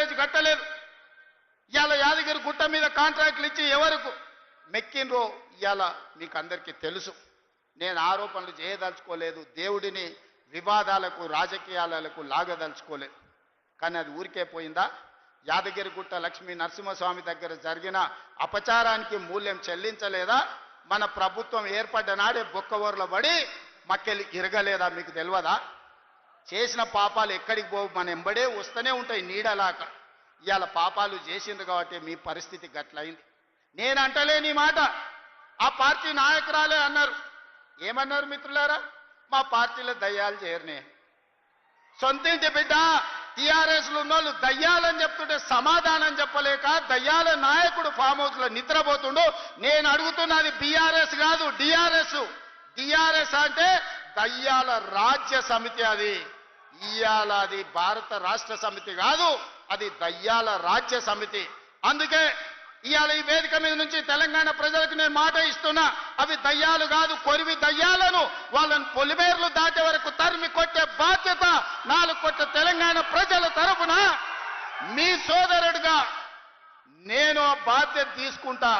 Barrage కట్టలేదు. ఇవాళ యాదగిరి గుట్ట మీద కాంట్రాక్టులు ఇచ్చి ఎవరికి మెక్కినరో ఇవాళ మీకు అందరికీ తెలుసు. నేను ఆరోపణలు చేయదలుచుకోలేదు, దేవుడిని వివాదాలకు రాజకీయాలకు లాగదలుచుకోలేదు. కానీ అది ఊరికే పోయిందా? యాదగిరిగుట్ట లక్ష్మీ నరసింహస్వామి దగ్గర జరిగిన అపచారానికి మూల్యం చెల్లించలేదా? మన ప్రభుత్వం ఏర్పడ్డ నాడే బొక్కవోర్ల పడి మక్కెలు ఇరగలేదా? మీకు తెలియదా? చేసిన పాపాలు ఎక్కడికి పోవు, మన ఎంబడే వస్తూనే ఉంటాయి నీడలాక. ఇవాళ పాపాలు చేసిండ్రు కాబట్టి మీ పరిస్థితి గట్లయింది. నేను అంటలేని మాట ఆ పార్టీ నాయకురాలే అన్నారు. ఏమన్నారు మిత్రులారా? మా పార్టీలో దయ్యాలు చేరనే. సొంతింటి బిడ్డ టీఆర్ఎస్లు ఉన్నోళ్ళు దయ్యాలని చెప్తుంటే సమాధానం చెప్పలేక దయ్యాల నాయకుడు ఫామ్ హౌస్ లో నిద్రపోతుండు. నేను అడుగుతున్నది బీఆర్ఎస్ కాదు, డిఆర్ఎస్. డిఆర్ఎస్ అంటే దయ్యాల రాజ్య సమితి. అది ఇవాళ అది భారత రాష్ట్ర సమితి కాదు, అది దయ్యాల రాజ్య సమితి. అందుకే ఇవాళ ఈ వేదిక మీద నుంచి తెలంగాణ ప్రజలకు నేను మాట ఇస్తున్నా, అవి దయ్యాలు కాదు, కొరివి దయ్యాలను వాళ్ళని పొలిమేర్లు దాటే వరకు తరిమి కొట్టే బాధ్యత 4 కోట్ల తెలంగాణ ప్రజల తరఫున మీ సోదరుడిగా నేను ఆ బాధ్యత తీసుకుంటా.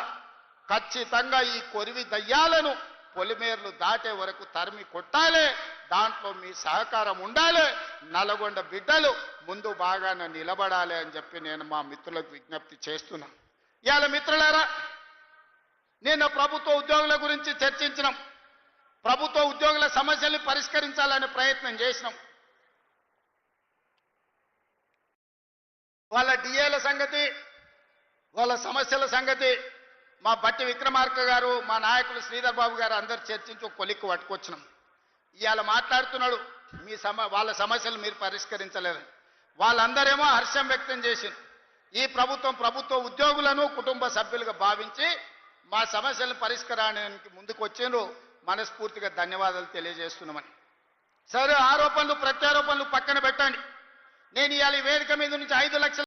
ఖచ్చితంగా ఈ కొరివి దయ్యాలను పొలిమేర్లు దాటే వరకు తరిమి కొట్టాలి. దాంట్లో మీ సహకారం ఉండాలి. నల్గొండ బిడ్డలు ముందు బాగాన నిలబడాలి అని చెప్పి నేను మా మిత్రులకు విజ్ఞప్తి చేస్తున్నా. ఇవాళ మిత్రులారా, నేను ప్రభుత్వ ఉద్యోగుల గురించి చర్చించినాం. ప్రభుత్వ ఉద్యోగుల సమస్యల్ని పరిష్కరించాలనే ప్రయత్నం చేసినాం. వాళ్ళ డిఏల సంగతి, వాళ్ళ సమస్యల సంగతి మా బట్టి విక్రమార్క గారు, మా నాయకులు శ్రీధర్ బాబు గారు అందరు చర్చించి ఒక కొలిక్కు పట్టుకొచ్చినాం. ఇవాళ మాట్లాడుతున్నాడు వాళ్ళ సమస్యలు మీరు పరిష్కరించలేదని. వాళ్ళందరేమో హర్షం వ్యక్తం చేసింది. ఈ ప్రభుత్వ ఉద్యోగులను కుటుంబ సభ్యులుగా భావించి మా సమస్యలను పరిష్కారానికి ముందుకు వచ్చిండ్రు. మనస్ఫూర్తిగా ధన్యవాదాలు తెలియజేస్తున్నామని. సరే, ఆరోపణలు ప్రత్యారోపణలు పక్కన పెట్టండి. నేను ఇవాళ ఈ వేదిక మీద నుంచి 5 లక్షల